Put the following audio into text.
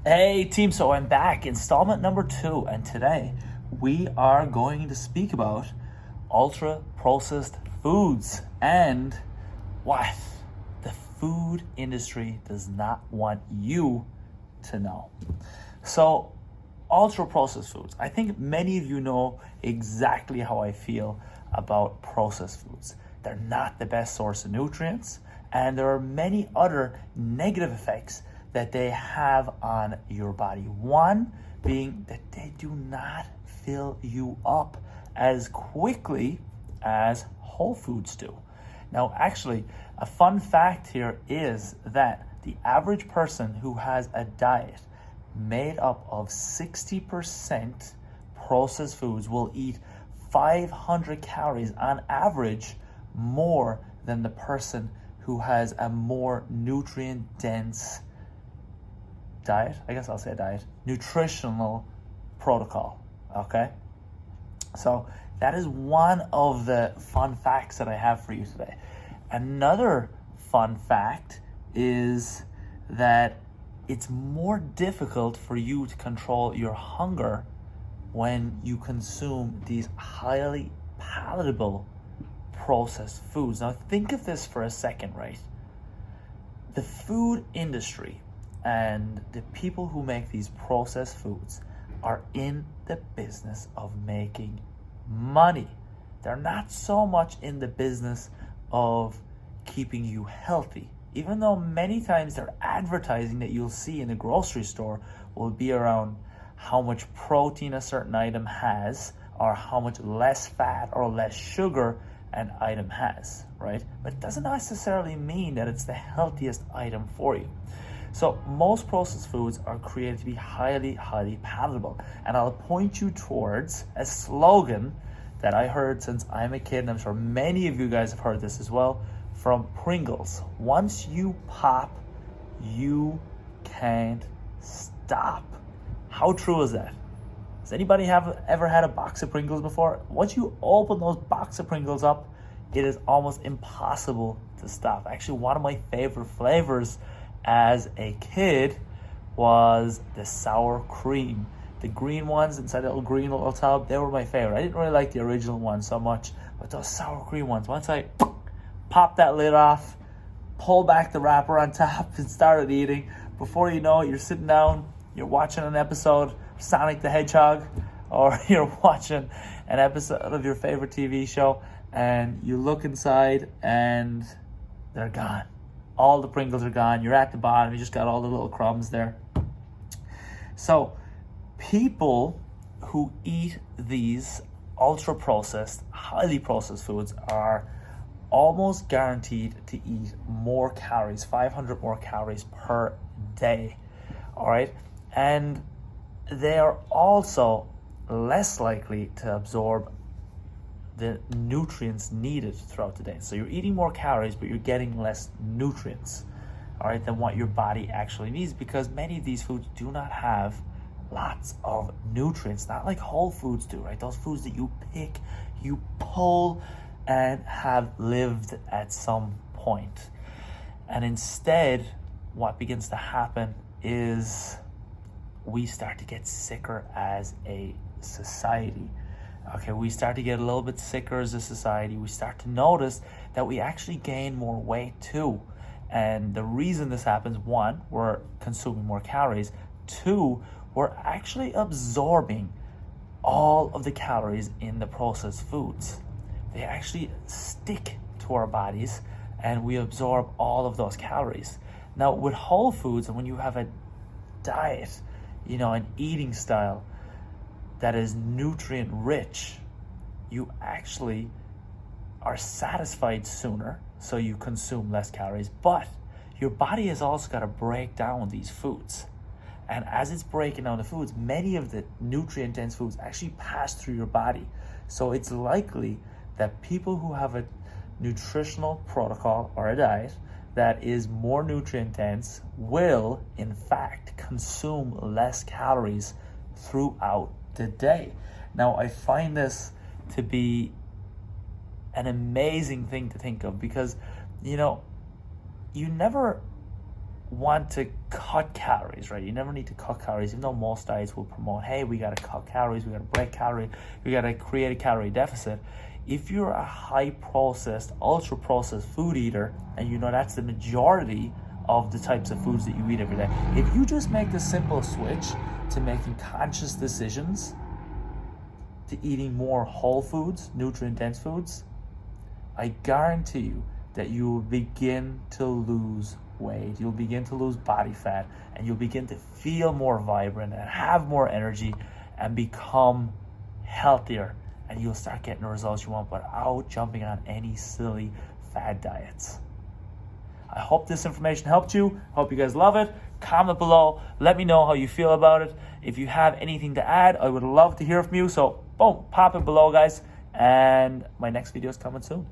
Hey team, so I'm back, installment number 2, and today we are going to speak about ultra processed foods and what the food industry does not want you to know. So, ultra processed foods. I think many of you know exactly how I feel about processed foods. They're not the best source of nutrients, and there are many other negative effects that they have on your body. One being that they do not fill you up as quickly as whole foods do. Now, actually, a fun fact here is that the average person who has a diet made up of 60% processed foods will eat 500 calories on average more than the person who has a more nutrient dense diet. I guess I'll say diet, nutritional protocol. Okay, so that is one of the fun facts that I have for you today. Another fun fact is that it's more difficult for you to control your hunger when you consume these highly palatable processed foods. Now think of this for a second, right? The food industry and the people who make these processed foods are in the business of making money. They're not so much in the business of keeping you healthy, even though many times their advertising that you'll see in the grocery store will be around how much protein a certain item has or how much less fat or less sugar an item has, right? But it doesn't necessarily mean that it's the healthiest item for you. So most processed foods are created to be highly palatable. And I'll point you towards a slogan that I heard since I'm a kid, and I'm sure many of you guys have heard this as well, from Pringles. Once you pop, you can't stop. How true is that? Does anybody ever had a box of Pringles before? Once you open those box of Pringles up, it is almost impossible to stop. Actually, one of my favorite flavors as a kid was the sour cream. The green ones inside the little tub, they were my favorite. I didn't really like the original ones so much, but those sour cream ones, once I popped that lid off, pull back the wrapper on top and started eating, before you know it, you're sitting down, you're watching an episode of Sonic the Hedgehog, or you're watching an episode of your favorite TV show, and you look inside and they're gone. All the Pringles are gone. You're at the bottom. You just got all the little crumbs there. So people who eat these ultra-processed, highly processed foods are almost guaranteed to eat more calories, 500 more calories per day. All right? And they are also less likely to absorb the nutrients needed throughout the day. So you're eating more calories, but you're getting less nutrients, all right, than what your body actually needs, because many of these foods do not have lots of nutrients, not like whole foods do, right? Those foods that you pick, you pull, and have lived at some point. And instead, what begins to happen is we start to get sicker as a society. Okay, we start to get a little bit sicker as a society. We start to notice that we actually gain more weight too. And the reason this happens, one, we're consuming more calories. Two, we're actually absorbing all of the calories in the processed foods. They actually stick to our bodies and we absorb all of those calories. Now with whole foods, and when you have a diet, an eating style that is nutrient rich, you actually are satisfied sooner, so you consume less calories, but your body has also got to break down these foods. And as it's breaking down the foods, many of the nutrient dense foods actually pass through your body. So it's likely that people who have a nutritional protocol or a diet that is more nutrient dense will in fact consume less calories throughout the day. Now, I find this to be an amazing thing to think of, because you never want to cut calories, right? You never need to cut calories, even though most diets will promote, hey, we got to cut calories, we got to break calories, we got to create a calorie deficit. If you're a high processed, ultra processed food eater, and you know that's the majority of the types of foods that you eat every day, if you just make the simple switch to making conscious decisions to eating more whole foods, nutrient dense foods, I guarantee you that you will begin to lose weight, you'll begin to lose body fat, and you'll begin to feel more vibrant and have more energy and become healthier, and you'll start getting the results you want without jumping on any silly fad diets. I hope this information helped you. Hope you guys love it. Comment below. Let me know how you feel about it. If you have anything to add, I would love to hear from you. So boom, pop it below, guys. And my next video is coming soon.